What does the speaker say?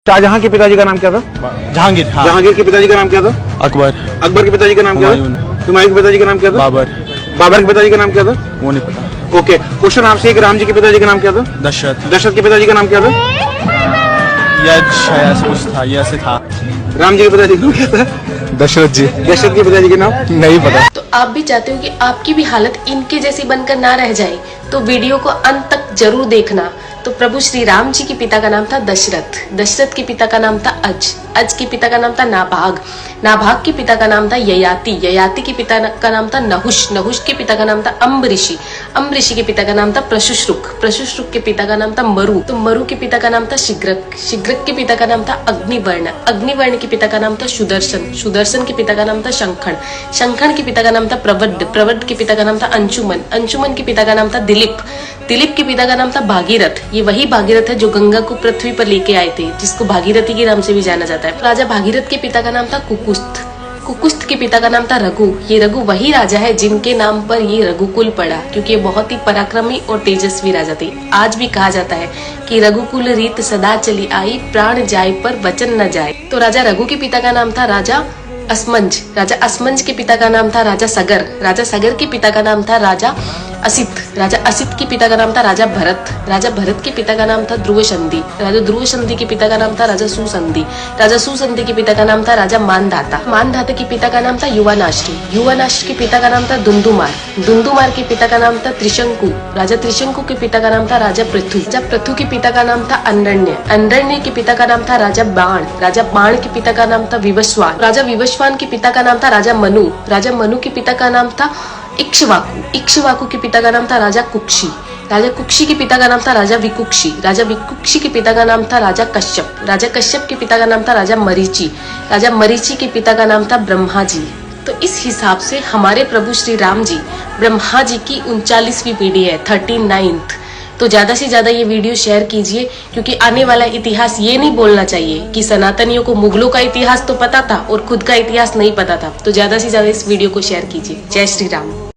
शाहजहां के पिताजी का नाम क्या था? जहांगीर। हाँ। जहांगीर के पिताजी का नाम क्या था? अकबर। अकबर के पिताजी का नाम क्या था? हुमायूं के पिताजी का नाम क्या था? बाबर। बाबर के पिताजी का नाम क्या था? वो नहीं पता। ओके, क्वेश्चन आपसे एक, राम जी के पिताजी का नाम क्या था? दशरथ। दशरथ के पिताजी का नाम क्या था? शायद कुछ था, ये ऐसे था। राम जी के पिताजी का नाम क्या था? दशरथ जी। दशरथ के पिताजी का नाम नहीं पता। तो आप भी चाहते हो कि आपकी भी हालत इनके जैसी बनकर ना रह जाए, तो वीडियो को अंत तक जरूर देखना। तो प्रभु श्री राम जी के पिता का नाम था दशरथ, दशरथ के पिता का नाम था अज के पिता का नाम था नाभाग, नाभाग के पिता का नाम था ययाति, ययाति के पिता का नाम था नहुष, नहुष के पिता का नाम था अम्बऋषि, अम्बऋषि के पिता का नाम था प्रशुश्रुक, प्रशुश्रुक के पिता का नाम था मरु, तो मरु के पिता का नाम था शिग्रक, शिग्रक के पिता का नाम था अग्निवर्ण, अग्निवर्ण के पिता का नाम था सुदर्शन, सुदर्शन के पिता का नाम था शंखण, शंखण के पिता का नाम था प्रवड्ड, प्रवड्ड के पिता का नाम था अंशुमन, अंशुमन के पिता का नाम था दिलीप, दिलीप के पिता का नाम था भागीरथ, ये वही भागीरथ है जो गंगा को पृथ्वी पर लेके आए थे, जिसको भागीरथी के नाम से भी जाना जाता है। राजा भागीरथ के पिता का नाम था कुकुस्थ, कुकुस्थ के पिता का नाम था रघु, ये रघु वही राजा है जिनके नाम पर ये रघुकुल पड़ा, क्योंकि ये बहुत ही पराक्रमी और तेजस्वी राजा थे। आज भी कहा जाता है कि रघुकुल रीत सदा चली आई, प्राण जाए पर वचन न जाए। तो राजा रघु के पिता का नाम था राजा असमंज, राजा असमंज के पिता का नाम था राजा सगर, राजा सगर के पिता का नाम था राजा असित, राजा असित के पिता का नाम था राजा भरत, राजा भरत के पिता का नाम था ध्रुव संधि, राजा ध्रुव संधि के पिता का नाम था राजा सुसंधि, राजा सुसंधि के पिता का नाम था राजा मानधाता, मानधाता के पिता का नाम था युवानाश्री, युवानाश्री के पिता का नाम था दुंदुमार, दुंदुमार के पिता का नाम था त्रिशंकु, राजा त्रिशंकु के पिता का नाम था राजा पृथु, राजा पृथु के पिता का नाम था अंडण्य, अंडण्य के पिता का नाम था राजा बाण, राजा बाण के पिता का नाम था विवस्वान, राजा विवस्वान के पिता का नाम था राजा मनु, राजा मनु के पिता का नाम था इक्ष्वाकु, इक्ष्वाकु के पिता का नाम था राजा कुक्षी, राजा कुक्षी के पिता का नाम था राजा विकुक्षी, राजा विकुक्षी के पिता का नाम था राजा कश्यप, राजा कश्यप के पिता का नाम था राजा मरीचि, राजा मरीचि के पिता का नाम था ब्रह्मा जी। तो इस हिसाब से हमारे प्रभु श्री राम जी ब्रह्मा जी की 39वीं पीढ़ी है, 39th। तो ज्यादा से ज्यादा ये वीडियो शेयर कीजिए, क्योंकि आने वाला इतिहास ये नहीं बोलना चाहिए कि सनातनियों को मुगलों का इतिहास तो पता था और खुद का इतिहास नहीं पता था। तो ज्यादा से ज्यादा इस वीडियो को शेयर कीजिए। जय श्री राम।